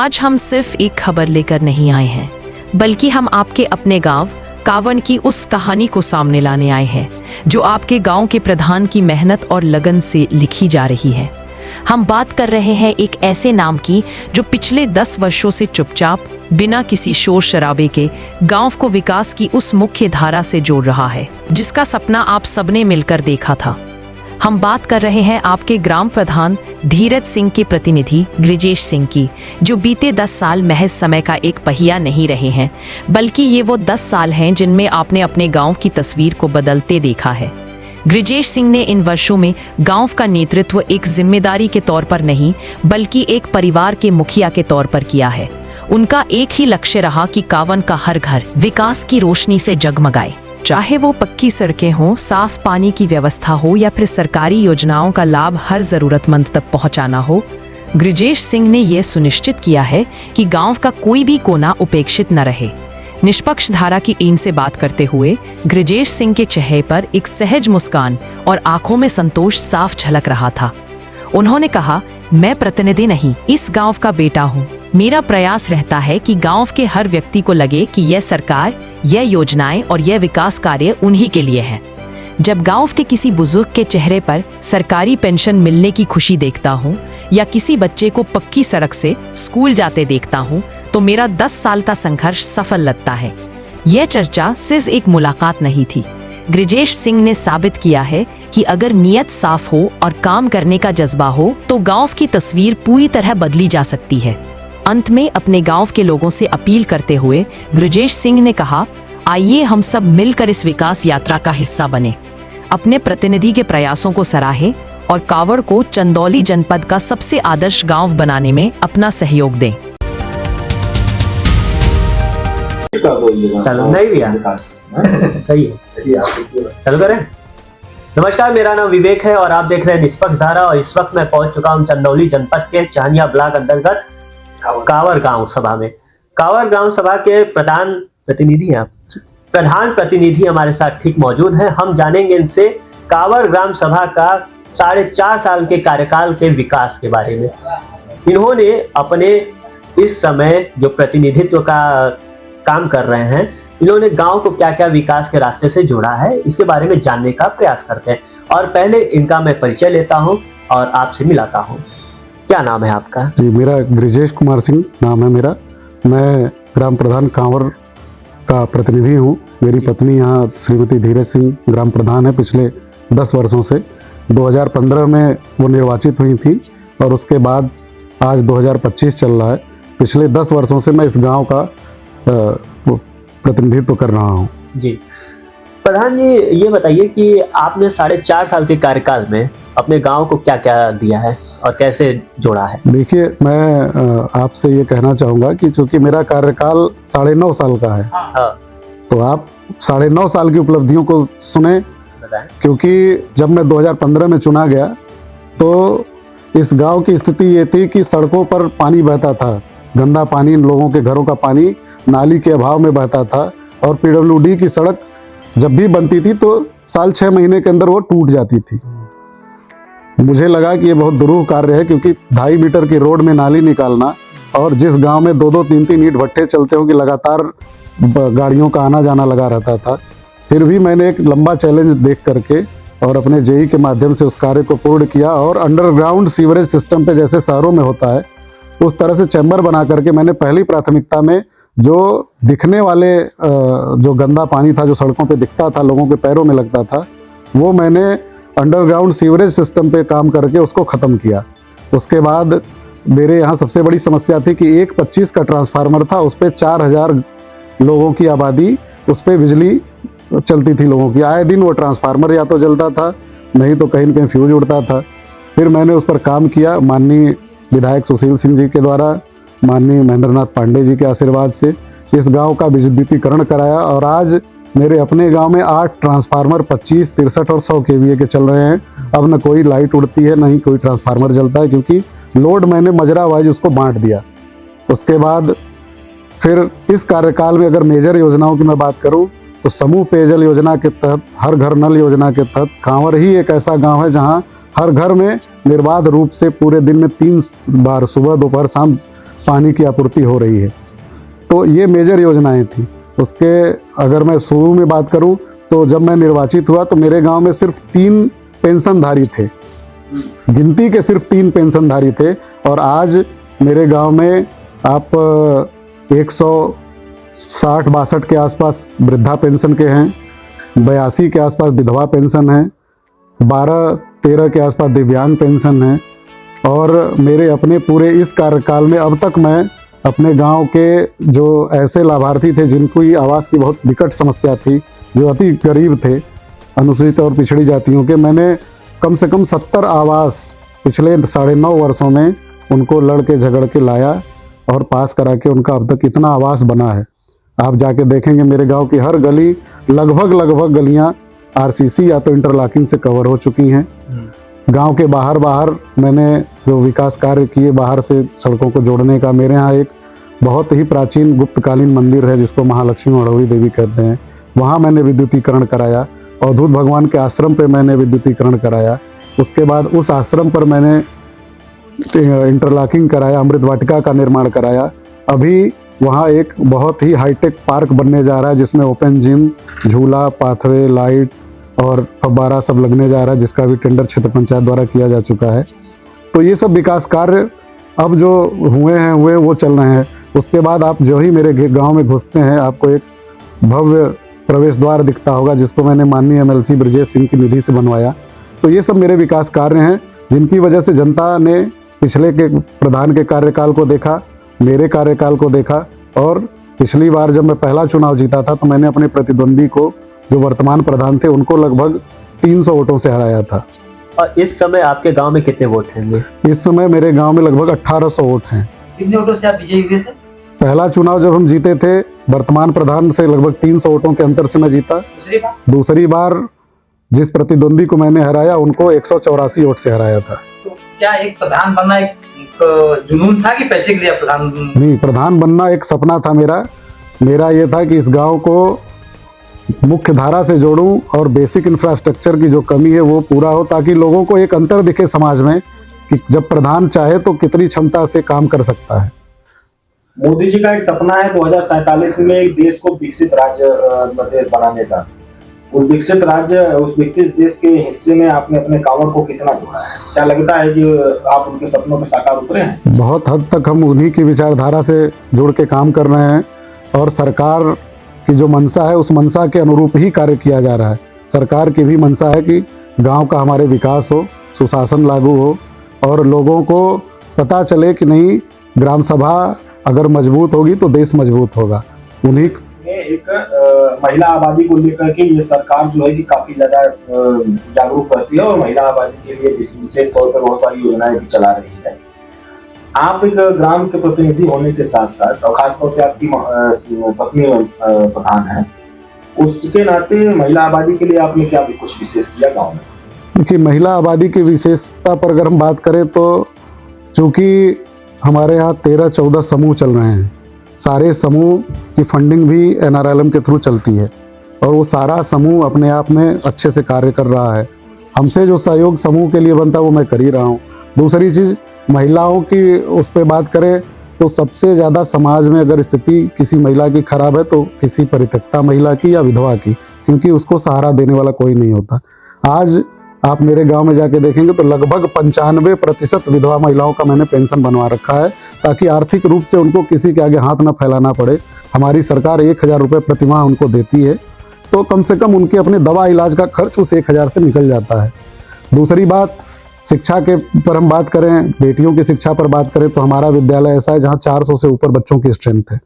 आज हम सिर्फ एक खबर लेकर नहीं आए हैं, बल्कि हम आपके अपने गांव कावन की उस कहानी को सामने लाने आए हैं जो आपके गांव के प्रधान की मेहनत और लगन से लिखी जा रही है। हम बात कर रहे हैं एक ऐसे नाम की जो पिछले 10 वर्षों से चुपचाप बिना किसी शोर शराबे के गांव को विकास की उस मुख्य धारा से जोड़ रहा है जिसका सपना आप सबने मिलकर देखा था। हम बात कर रहे हैं आपके ग्राम प्रधान धीरज सिंह के प्रतिनिधि गृजेश सिंह की, जो बीते 10 साल महज समय का एक पहिया नहीं रहे हैं, बल्कि ये वो 10 साल हैं जिनमें आपने अपने गांव की तस्वीर को बदलते देखा है। गृजेश सिंह ने इन वर्षों में गांव का नेतृत्व एक जिम्मेदारी के तौर पर नहीं, बल्कि एक परिवार के मुखिया के तौर पर किया है। उनका एक ही लक्ष्य रहा कि कावन का हर घर विकास की रोशनी से जगमगाए, चाहे वो पक्की सड़कें हों, साफ पानी की व्यवस्था हो या फिर सरकारी योजनाओं का लाभ हर जरूरतमंद तक पहुंचाना हो। गृजेश सिंह ने यह सुनिश्चित किया है कि गांव का कोई भी कोना उपेक्षित न रहे। निष्पक्ष धारा की टीम से बात करते हुए गृजेश सिंह के चेहरे पर एक सहज मुस्कान और आंखों में संतोष साफ झलक रहा था। उन्होंने कहा, मैं प्रतिनिधि नहीं, इस गांव का बेटा हूं। मेरा प्रयास रहता है कि गांव के हर व्यक्ति को लगे कि यह सरकार, यह योजनाएं और यह विकास कार्य उन्हीं के लिए है। जब गांव के किसी बुजुर्ग के चेहरे पर सरकारी पेंशन मिलने की खुशी देखता हूं या किसी बच्चे को पक्की सड़क से स्कूल जाते देखता हूं, तो मेरा 10 साल का संघर्ष सफल लगता है। यह चर्चा सिर्फ एक मुलाकात नहीं थी। गृजेश सिंह ने साबित किया है कि अगर नीयत साफ हो और काम करने का जज्बा हो तो गांव की तस्वीर पूरी तरह बदली जा सकती है। अंत में अपने गांव के लोगों से अपील करते हुए गृजेश सिंह ने कहा, आइए हम सब मिलकर इस विकास यात्रा का हिस्सा बने, अपने प्रतिनिधि के प्रयासों को सराहें और कावड़ को चंदौली जनपद का सबसे आदर्श गांव बनाने में अपना सहयोग दें। चलो नहीं भैया, सही है, चलो करें। नमस्कार, मेरा नाम विवेक है और आप देख रहे हैं निष्पक्ष धारा। और इस वक्त मैं पहुंच चुका हूं चंदौली जनपद के चाहनिया ब्लॉक अंतर्गत कावर गांव सभा में। कावर गांव सभा के प्रधान प्रतिनिधि हमारे साथ ठीक मौजूद हैं। हम जानेंगे इनसे कावर ग्राम सभा का 4.5 साल के कार्यकाल के विकास के बारे में। इन्होंने अपने इस समय जो प्रतिनिधित्व का काम कर रहे हैं, इन्होंने गांव को क्या क्या विकास के रास्ते से जोड़ा है, इसके बारे में जानने का प्रयास करते हैं। और पहले इनका मैं परिचय लेता हूं और आपसे मिलाता हूं। क्या नाम है आपका? जी, मेरा गृजेश कुमार सिंह नाम है मेरा। मैं ग्राम प्रधान कांवर का प्रतिनिधि हूँ। मेरी पत्नी यहाँ श्रीमती धीरज सिंह ग्राम प्रधान है पिछले 10 वर्षों से। 2015 में वो निर्वाचित हुई थी और उसके बाद आज 2025 चल रहा है। पिछले 10 वर्षों से मैं इस गांव का प्रतिनिधित्व कर रहा हूँ। जी प्रधान जी, ये बताइए कि आपने 4.5 साल के कार्यकाल में अपने गांव को क्या क्या दिया है और कैसे जोड़ा है? देखिए, मैं आपसे ये कहना चाहूँगा कि चूँकि मेरा कार्यकाल 9.5 साल का है, तो आप 9.5 साल की उपलब्धियों को सुने। क्योंकि जब मैं 2015 में चुना गया तो इस गांव की स्थिति ये थी कि सड़कों पर पानी बहता था, गंदा पानी, लोगों के घरों का पानी नाली के अभाव में बहता था। और PWD की सड़क जब भी बनती थी तो साल 6 महीने के अंदर वो टूट जाती थी। मुझे लगा कि ये बहुत दुरूह कार्य है, क्योंकि 2.5 मीटर की रोड में नाली निकालना, और जिस गांव में 2-2, 3-3 ईंट भट्टे चलते हो कि लगातार गाड़ियों का आना जाना लगा रहता था। फिर भी मैंने एक लंबा चैलेंज देख करके और अपने JE के माध्यम से उस कार्य को पूर्ण किया। और अंडरग्राउंड सीवरेज सिस्टम पे जैसे शहरों में होता है, उस तरह से चैम्बर बना करके मैंने पहली प्राथमिकता में जो दिखने वाले जो गंदा पानी था, जो सड़कों पे दिखता था, लोगों के पैरों में लगता था, वो मैंने अंडरग्राउंड सीवरेज सिस्टम पे काम करके उसको ख़त्म किया। उसके बाद मेरे यहाँ सबसे बड़ी समस्या थी कि एक 25 का ट्रांसफार्मर था, उस पर 4000 लोगों की आबादी, उस पर बिजली चलती थी लोगों की। आए दिन वो ट्रांसफार्मर या तो जलता था, नहीं तो कहीं न कहीं फ्यूज उड़ता था। फिर मैंने उस पर काम किया, माननीय विधायक सुशील सिंह जी के द्वारा, माननीय महेंद्रनाथ पांडे जी के आशीर्वाद से इस गांव का विद्युतीकरण कराया। और आज मेरे अपने गांव में 8 ट्रांसफार्मर 25, 63 और 100 kVA के चल रहे हैं। अब न कोई लाइट उड़ती है, न ही कोई ट्रांसफार्मर जलता है, क्योंकि लोड मैंने मजरा वाइज उसको बांट दिया। उसके बाद फिर इस कार्यकाल में अगर मेजर योजनाओं की मैं बात करूं तो समूह पेयजल योजना के तहत, हर घर नल योजना के तहत कांवर ही एक ऐसा गाँव है जहाँ हर घर में निर्बाध रूप से पूरे दिन में 3 बार, सुबह दोपहर शाम, पानी की आपूर्ति हो रही है। तो ये मेजर योजनाएं थी। उसके अगर मैं शुरू में बात करूं तो जब मैं निर्वाचित हुआ तो मेरे गांव में सिर्फ 3 पेंशनधारी थे, गिनती के सिर्फ 3 पेंशनधारी थे, और आज मेरे गांव में आप 160-62 के आसपास वृद्धा पेंशन के हैं, 82 के आसपास विधवा पेंशन है, 12-13 के आसपास दिव्यांग पेंशन है। और मेरे अपने पूरे इस कार्यकाल में अब तक मैं अपने गांव के जो ऐसे लाभार्थी थे जिनको आवास की बहुत विकट समस्या थी, जो अति गरीब थे, अनुसूचित और पिछड़ी जातियों के, मैंने कम से कम 70 आवास पिछले 9.5 वर्षों में उनको लड़ के झगड़ के लाया और पास करा के उनका अब तक इतना आवास बना है। आप जाके देखेंगे मेरे गांव की हर गली, लगभग गलियां आरसीसी या तो इंटरलॉकिंग से कवर हो चुकी हैं। गांव के बाहर मैंने जो विकास कार्य किए, बाहर से सड़कों को जोड़ने का, मेरे यहाँ एक बहुत ही प्राचीन गुप्तकालीन मंदिर है जिसको महालक्ष्मी मढ़ौरी देवी कहते हैं, वहाँ मैंने विद्युतीकरण कराया। अवधूत भगवान के आश्रम पे मैंने विद्युतीकरण कराया। उसके बाद उस आश्रम पर मैंने इंटरलॉकिंग कराया, अमृत वाटिका का निर्माण कराया। अभी वहाँ एक बहुत ही हाईटेक पार्क बनने जा रहा है जिसमें ओपन जिम, झूला, पाथवे, लाइट और फव्वारा सब लगने जा रहा है, जिसका भी टेंडर क्षेत्र पंचायत द्वारा किया जा चुका है। तो ये सब विकास कार्य अब जो हुए वो चल रहे हैं। उसके बाद आप जो ही मेरे गांव में घुसते हैं आपको एक भव्य प्रवेश द्वार दिखता होगा जिसको मैंने माननीय MLC ब्रजेश सिंह की निधि से बनवाया। तो ये सब मेरे विकास कार्य हैं जिनकी वजह से जनता ने पिछले के प्रधान के कार्यकाल को देखा, मेरे कार्यकाल को देखा, और पिछली बार जब मैं पहला चुनाव जीता था तो मैंने अपने प्रतिद्वंदी को, जो वर्तमान प्रधान थे, उनको लगभग 300 वोटों से हराया था। और इस समय आपके गांव में कितने वोट हैं? इस समय मेरे गांव में लगभग 1800 वोट हैं। कितने वोटों से आप विजयी हुए थे? पहला चुनाव जब हम जीते थे वर्तमान प्रधान से लगभग 300 वोटों के अंतर से मैं जीता। दूसरी बार जिस प्रतिद्वंदी को मैंने हराया उनको 184 वोट से हराया था। तो क्या एक प्रधान बनना एक जुनून था कि पैसे के लिए प्रधान? नहीं, प्रधान बनना एक सपना था मेरा ये था कि इस गांव को मुख्य धारा से जोड़ूं और बेसिक इंफ्रास्ट्रक्चर की जो कमी है वो पूरा हो, ताकि लोगों को एक अंतर दिखे समाज में कि जब प्रधान चाहे तो कितनी क्षमता से काम कर सकता है। मोदी जी का एक सपना है 2047 में एक देश को विकसित राज्य देश बनाने का। उस विकसित देश के हिस्से में आपने अपने गाँव को कितना जोड़ा है? क्या लगता है कि आप उनके सपनों में साकार उतरे हैं? बहुत हद तक हम उन्हीं की विचारधारा से जुड़ के काम कर रहे हैं और सरकार की जो मंशा है उस मंशा के अनुरूप ही कार्य किया जा रहा है। सरकार की भी मंशा है कि गांव का हमारे विकास हो, सुशासन लागू हो और लोगों को पता चले कि नहीं, ग्राम सभा अगर मजबूत होगी तो देश मजबूत होगा। उन्हीं एक महिला आबादी को लेकर के ये सरकार जो है कि काफी ज्यादा जागरूक रहती है और महिला आबादी के लिए विशेष तौर पर बहुत सारी योजनाएं भी चला रही है। आप एक ग्राम के प्रतिनिधि होने के साथ साथ और खासतौर पे आपकी पत्नी प्रधान है, उसके नाते महिला आबादी के लिए आपने क्या भी कुछ विशेष किया गाँव में? देखिए, महिला आबादी की विशेषता पर अगर हम बात करें तो चूँकि हमारे यहाँ 13-14 समूह चल रहे हैं, सारे समूह की फंडिंग भी NRLM के थ्रू चलती है और वो सारा समूह अपने आप में अच्छे से कार्य कर रहा है। हमसे जो सहयोग समूह के लिए बनता है वो मैं कर ही रहा हूँ। दूसरी चीज़, महिलाओं की उस पर बात करें तो सबसे ज़्यादा समाज में अगर स्थिति किसी महिला की खराब है तो किसी परित्यक्ता महिला की या विधवा की, क्योंकि उसको सहारा देने वाला कोई नहीं होता। आज आप मेरे गांव में जाके देखेंगे तो लगभग 95% विधवा महिलाओं का मैंने पेंशन बनवा रखा है, ताकि आर्थिक रूप से उनको किसी के आगे हाथ न फैलाना पड़े। हमारी सरकार 1000 रुपये प्रतिमाह उनको देती है, तो कम से कम उनके अपने दवा इलाज का खर्च उस 1000 से निकल जाता है। दूसरी बात, शिक्षा के पर हम बात करें, बेटियों की शिक्षा पर बात करें तो हमारा विद्यालय ऐसा है जहाँ 400 से ऊपर बच्चों की स्ट्रेंथ है।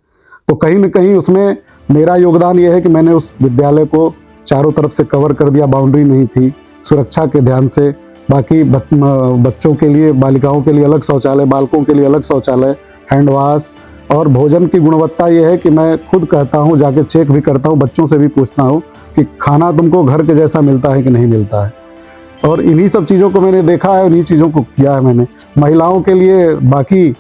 तो कहीं न कहीं उसमें मेरा योगदान ये है कि मैंने उस विद्यालय को चारों तरफ से कवर कर दिया, बाउंड्री नहीं थी, सुरक्षा के ध्यान से। बाकी बच्चों के लिए, बालिकाओं के लिए अलग शौचालय, बालकों के लिए अलग शौचालय, हैंड वॉश और भोजन की गुणवत्ता ये है कि मैं खुद कहता हूँ, जाके चेक भी करता हूँ, बच्चों से भी पूछता हूँ कि खाना तुमको घर के जैसा मिलता है कि नहीं मिलता है। और इन्हीं सब चीज़ों को मैंने देखा है, इन्हीं चीज़ों को किया है मैंने। महिलाओं के लिए बाकी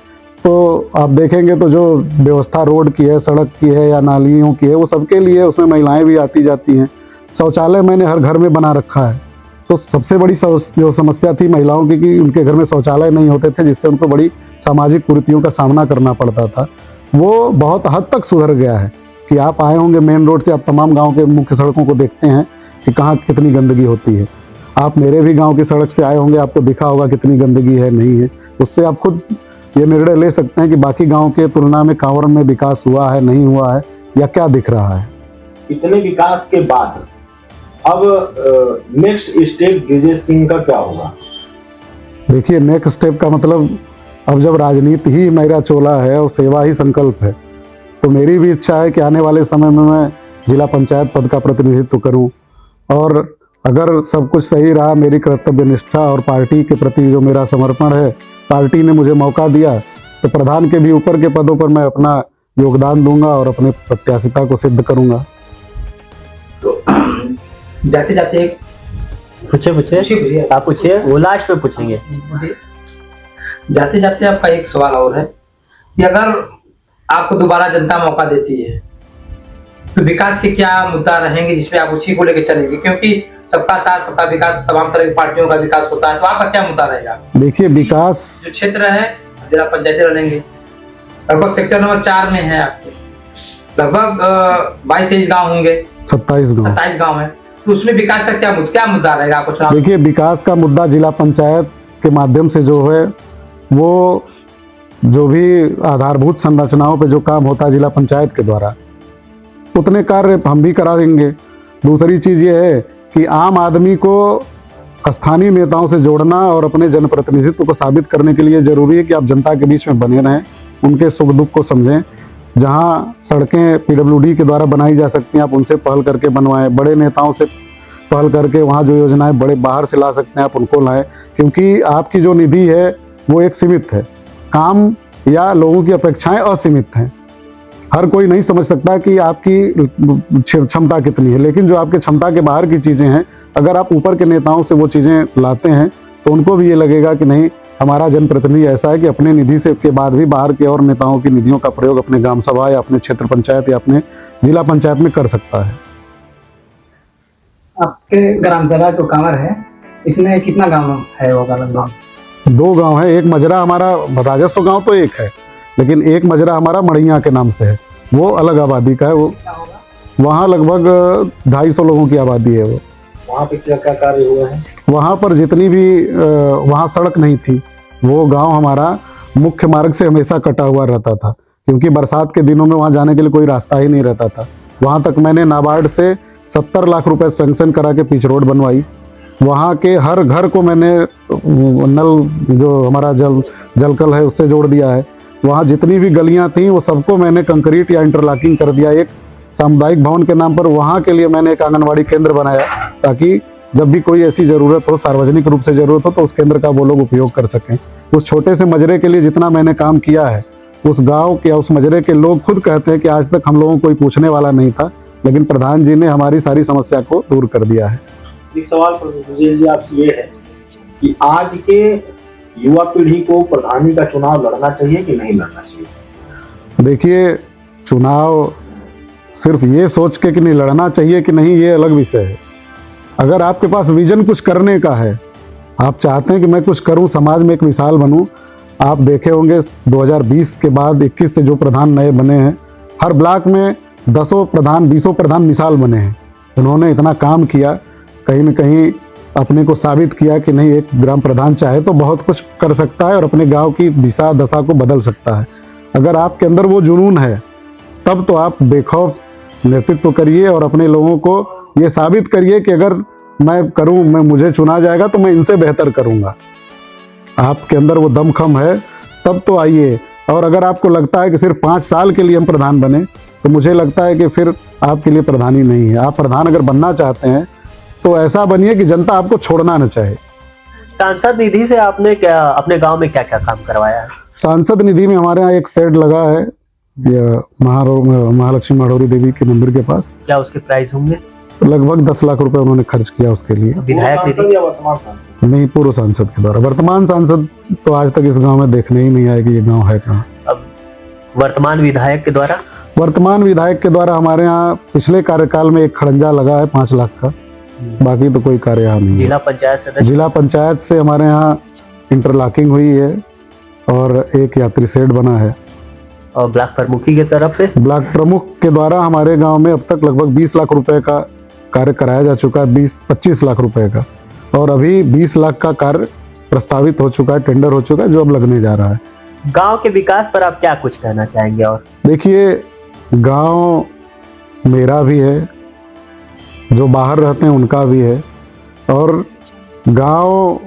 तो आप देखेंगे तो जो व्यवस्था रोड की है, सड़क की है या नालियों की है, वो सबके लिए उसमें महिलाएं भी आती जाती हैं। शौचालय मैंने हर घर में बना रखा है, तो सबसे बड़ी जो समस्या थी महिलाओं की कि उनके घर में शौचालय नहीं होते थे, जिससे उनको बड़ी सामाजिक कुरीतियों का सामना करना पड़ता था। वो बहुत हद तक सुधर गया है कि आप आए होंगे मेन रोड से, आप तमाम गांव के मुख्य सड़कों को देखते हैं कि कहाँ कितनी गंदगी होती है। आप मेरे भी गांव की सड़क से आए होंगे, आपको दिखा होगा कितनी गंदगी है, नहीं है। उससे आप खुद ये निर्णय ले सकते हैं कि बाकी गांव के तुलना में कांवड़ में विकास हुआ है, नहीं हुआ है, या क्या दिख रहा है। इतने विकास के बाद अब नेक्स्ट स्टेप ब्रिजेश सिंह का क्या होगा? देखिए, नेक्स्ट स्टेप का मतलब अब जब राजनीति ही मेरा चोला है और सेवा ही संकल्प है, तो मेरी भी इच्छा है कि आने वाले समय में मैं जिला पंचायत पद का प्रतिनिधित्व करूं। और अगर सब कुछ सही रहा, मेरी कर्तव्य निष्ठा और पार्टी के प्रति जो मेरा समर्पण है, पार्टी ने मुझे मौका दिया, तो प्रधान के भी ऊपर के पदों पर मैं अपना योगदान दूंगा और अपने प्रत्याशिता को सिद्ध करूंगा। तो जाते जाते पूछिए आप पूछिए, वो लास्ट में पूछेंगे। जाते जाते आपका एक सवाल और है कि अगर आपको दोबारा जनता मौका देती है तो विकास के क्या मुद्दा रहेंगे जिसपे आप उसी को लेकर चलेंगे? क्योंकि सबका साथ सबका विकास, तमाम तरह की पार्टियों का विकास होता है, तो आपका क्या मुद्दा रहेगा? देखिए, विकास जो क्षेत्र है जिला पंचायती लड़ेंगे, लगभग सेक्टर नंबर 4 में है आपके, लगभग 22-23 गाँव होंगे, 27 गाँव है, तो उसमें विकास का क्या मुद्दा रहेगा आपको चुनाव? देखिए, विकास का मुद्दा जिला पंचायत के माध्यम से जो है, वो जो भी आधारभूत संरचनाओं पे जो काम होता है जिला पंचायत के द्वारा, उतने कार्य हम भी करा देंगे। दूसरी चीज़ ये है कि आम आदमी को स्थानीय नेताओं से जोड़ना और अपने जनप्रतिनिधित्व को साबित करने के लिए ज़रूरी है कि आप जनता के बीच में बने रहें, उनके सुख दुख को समझें। जहाँ सड़कें PWD के द्वारा बनाई जा सकती हैं, आप उनसे पहल करके बनवाएं। बड़े नेताओं से पहल करके वहाँ जो योजनाएं बड़े बाहर से ला सकते हैं, आप उनको लाएं, क्योंकि आपकी जो निधि है वो एक सीमित है, काम या लोगों की अपेक्षाएं असीमित हैं। हर कोई नहीं समझ सकता कि आपकी क्षमता कितनी है, लेकिन जो आपके क्षमता के बाहर की चीज़ें हैं, अगर आप ऊपर के नेताओं से वो चीज़ें लाते हैं तो उनको भी ये लगेगा कि नहीं, हमारा जनप्रतिनिधि ऐसा है कि अपने निधि से के बाद भी बाहर के और नेताओं की निधियों का प्रयोग अपने ग्राम सभा या अपने क्षेत्र पंचायत या अपने जिला पंचायत में कर सकता है। आपके ग्राम सभा जो कांवर है, इसमें कितना गांव है? होगा लगभग 2 गांव है। एक मजरा हमारा राजस्व गांव तो एक है, लेकिन एक मजरा हमारा मड़ैया के नाम से है, वो अलग आबादी का है। वो वहाँ लगभग 250 लोगों की आबादी है। वो वहाँ पे क्या क्या कार्य हुआ है? वहाँ पर जितनी भी वहाँ सड़क नहीं थी, वो गांव हमारा मुख्य मार्ग से हमेशा कटा हुआ रहता था, क्योंकि बरसात के दिनों में वहाँ जाने के लिए कोई रास्ता ही नहीं रहता था। वहाँ तक मैंने नाबार्ड से 70 लाख रुपए सैंक्शन करा के पिच रोड बनवाई। वहाँ के हर घर को मैंने नल, जो हमारा जलकल है, उससे जोड़ दिया है। वहाँ जितनी भी गलियाँ थीं वो सबको मैंने कंक्रीट या इंटरलॉकिंग कर दिया। एक सामुदायिक भवन के नाम पर वहाँ के लिए मैंने एक आंगनवाड़ी केंद्र बनाया, ताकि जब भी कोई ऐसी ज़रूरत हो, सार्वजनिक रूप से ज़रूरत हो, तो उस केंद्र का वो लोग उपयोग कर सकें। उस छोटे से मजरे के लिए जितना मैंने काम किया है, उस गाँव के, उस मजरे के लोग खुद कहते हैं कि आज तक हम लोगों को कोई पूछने वाला नहीं था, लेकिन प्रधान जी ने हमारी सारी समस्या को दूर कर दिया है। एक सवाल ब्रिजेश जी आपसे ये है कि आज के युवा पीढ़ी को प्रधानी का चुनाव लड़ना चाहिए कि नहीं लड़ना चाहिए? देखिए, चुनाव सिर्फ ये सोच के कि नहीं लड़ना चाहिए कि नहीं, ये अलग विषय है। अगर आपके पास विजन कुछ करने का है, आप चाहते हैं कि मैं कुछ करूं, समाज में एक मिसाल बनूं, आप देखे होंगे 2020 के बाद 21 से जो प्रधान नए बने हैं, हर ब्लॉक में 10 प्रधान 20 प्रधान मिसाल बने हैं। उन्होंने इतना काम किया, कहीं न कहीं अपने को साबित किया कि नहीं, एक ग्राम प्रधान चाहे तो बहुत कुछ कर सकता है और अपने गांव की दिशा दशा को बदल सकता है। अगर आपके अंदर वो जुनून है, तब तो आप बेखौफ नेतृत्व करिए और अपने लोगों को ये साबित करिए कि अगर मैं करूं, मुझे चुना जाएगा तो मैं इनसे बेहतर करूंगा। आपके अंदर वो दमखम है, तब तो आइए। और अगर आपको लगता है कि सिर्फ 5 साल के लिए हम प्रधान बने, तो मुझे लगता है कि फिर आपके लिए प्रधानी नहीं है। आप प्रधान अगर बनना चाहते हैं तो ऐसा बनिए कि जनता आपको छोड़ना न चाहे। सांसद निधि से आपने क्या अपने गांव में क्या क्या काम करवाया है? सांसद निधि में हमारे यहाँ एक शेड लगा है, महालक्ष्मी माढ़ोरी देवी के मंदिर के पास। क्या उसके प्राइस होंगे? लगभग 10 लाख रुपए उन्होंने खर्च किया उसके लिए। विधायक सांसद या वर्तमान सांसद? नहीं, पूर्व सांसद के द्वारा। वर्तमान सांसद तो आज तक इस गांव में देखने ही नहीं आए कि ये गांव है कहाँ। अब वर्तमान विधायक के द्वारा? वर्तमान विधायक के द्वारा हमारे यहाँ पिछले कार्यकाल में एक खड़ंजा लगा है 5 लाख का, बाकी तो कोई कार्य यहाँ नहीं है। जिला पंचायत सदस्य, जिला पंचायत से हमारे यहाँ इंटरलॉकिंग हुई है और एक यात्री शेड बना है। और ब्लॉक प्रमुखी की तरफ से ब्लॉक प्रमुख के द्वारा हमारे गांव में अब तक लगभग 20 लाख रुपए का कार्य कराया जा चुका है, 20-25 लाख रुपए का, और अभी 20 लाख का कार्य प्रस्तावित हो चुका है, टेंडर हो चुका है, जो अब लगने जा रहा है। गांव के विकास पर आप क्या कुछ कहना चाहेंगे? और देखिए, गांव मेरा भी है, जो बाहर रहते हैं उनका भी है, और गांव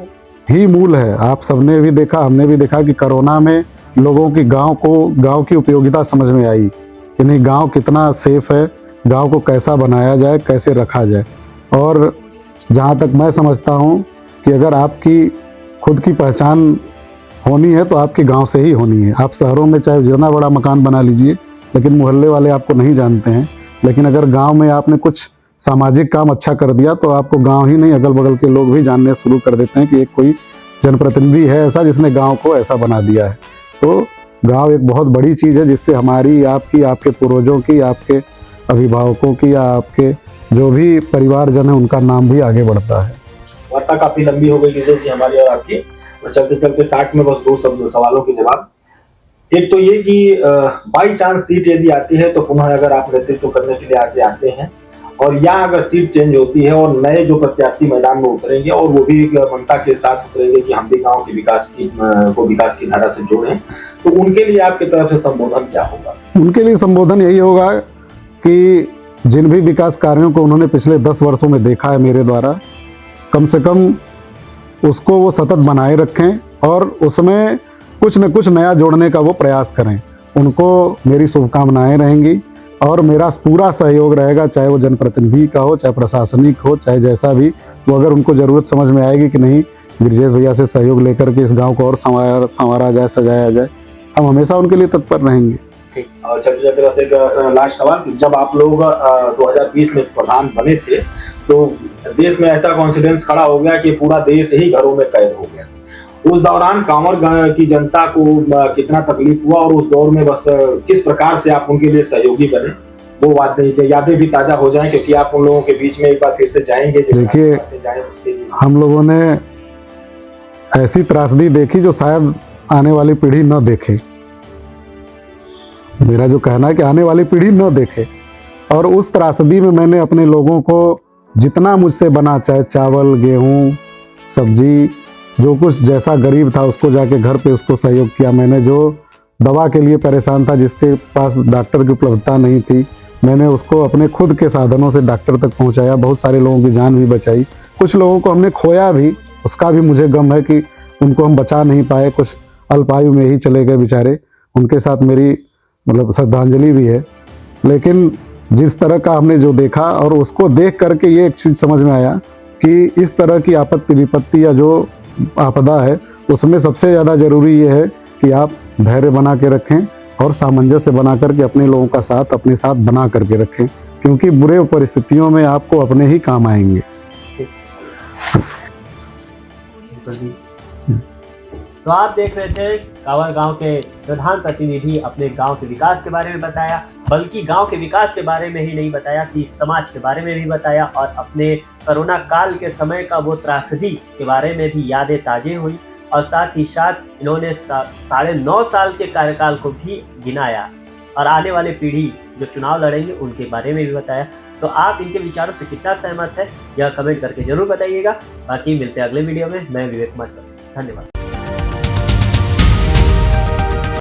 ही मूल है। आप सबने भी देखा, हमने भी देखा कि कोरोना में लोगों की गांव की उपयोगिता समझ में आई कि नहीं, गांव कितना सेफ है, गांव को कैसा बनाया जाए, कैसे रखा जाए। और जहां तक मैं समझता हूं कि अगर आपकी खुद की पहचान होनी है तो आपके गांव से ही होनी है। आप शहरों में चाहे जितना बड़ा मकान बना लीजिए, लेकिन मोहल्ले वाले आपको नहीं जानते हैं। लेकिन अगर गांव में आपने कुछ सामाजिक काम अच्छा कर दिया तो आपको गांव ही नहीं, अगल बगल के लोग भी जानने शुरू कर देते हैं कि एक कोई जनप्रतिनिधि है ऐसा जिसने गांव को ऐसा बना दिया है। तो गांव एक बहुत बड़ी चीज़ है, जिससे हमारी, आपकी, आपके पूर्वजों की, आपके अभिभावकों की, या आपके जो भी परिवारजन है उनका नाम भी आगे बढ़ता है। वार्ता काफी लंबी हो गई विजय जी हमारी और आपकी, और चलते चलते 60 में बस 2 सवालों के जवाब। एक तो ये कि बाई चांस सीट यदि आती है तो पुनः अगर आप नेतृत्व करने के लिए आगे आते हैं, और या अगर सीट चेंज होती है और नए जो प्रत्याशी मैदान में उतरेंगे और वो भी मंशा के साथ उतरेंगे कि हम भी गांव के विकास की धारा से जोड़ें, तो उनके लिए आपकी तरफ से संबोधन क्या होगा? उनके लिए संबोधन यही होगा कि जिन भी विकास कार्यों को उन्होंने पिछले 10 वर्षों में देखा है मेरे द्वारा, कम से कम उसको वो सतत बनाए रखें और उसमें कुछ न कुछ नया जोड़ने का वो प्रयास करें। उनको मेरी शुभकामनाएं रहेंगी और मेरा पूरा सहयोग रहेगा, चाहे वो जनप्रतिनिधि का हो, चाहे प्रशासनिक हो, चाहे जैसा भी। वो अगर उनको ज़रूरत समझ में आएगी कि नहीं, गिरिजेश भैया से सहयोग लेकर के इस गांव को और संवारा जाए, सजाया जाए, हम हमेशा उनके लिए तत्पर रहेंगे। और चलते बस एक लास्ट सवाल, जब आप लोग 2020 में प्रधान बने थे तो देश में ऐसा कॉन्फिडेंस खड़ा हो गया कि पूरा देश ही घरों में कैद हो गया। उस दौरान कांवर की जनता को कितना तकलीफ हुआ, और उस दौर में बस किस प्रकार से आप उनके लिए सहयोगी बने, वो यादें भी ताजा हो जाएं, क्योंकि आप उन लोगों के बीच में एक बार फिर से जाएंगे। देखिए, हम लोगों ने ऐसी त्रासदी देखी जो शायद आने वाली पीढ़ी न देखे। मेरा जो कहना है कि आने वाली पीढ़ी न देखे, और उस त्रासदी में मैंने अपने लोगों को जितना मुझसे बना, चाहे चावल, गेहूं, सब्जी, जो कुछ जैसा गरीब था उसको जाके घर पे उसको सहयोग किया। मैंने जो दवा के लिए परेशान था, जिसके पास डॉक्टर की उपलब्धता नहीं थी, मैंने उसको अपने खुद के साधनों से डॉक्टर तक पहुंचाया। बहुत सारे लोगों की जान भी बचाई, कुछ लोगों को हमने खोया भी, उसका भी मुझे गम है कि उनको हम बचा नहीं पाए, कुछ अल्पायु में ही चले गए बेचारे। उनके साथ मेरी श्रद्धांजलि भी है। लेकिन जिस तरह का हमने जो देखा, और उसको देख करके ये एक चीज़ समझ में आया कि इस तरह की आपत्ति विपत्ति या जो आपदा है, उसमें सबसे ज़्यादा ज़रूरी ये है कि आप धैर्य बना के रखें और सामंजस्य बना करके अपने लोगों का साथ अपने साथ बना करके रखें, क्योंकि बुरे परिस्थितियों में आपको अपने ही काम आएंगे। तो आप देख रहे थे कांवर गांव के प्रधान प्रतिनिधि अपने गांव के विकास के बारे में बताया, बल्कि गांव के विकास के बारे में ही नहीं बताया कि समाज के बारे में भी बताया, और अपने कोरोना काल के समय का वो त्रासदी के बारे में भी यादें ताजे हुई, और साथ ही साथ इन्होंने 9.5 साल के कार्यकाल को भी गिनाया, और आने वाली पीढ़ी जो चुनाव लड़ेंगे उनके बारे में भी बताया। तो आप इनके विचारों से कितना सहमत है यह कमेंट करके जरूर बताइएगा। बाकी मिलते हैं अगले वीडियो में। मैं विवेक कुमार, धन्यवाद।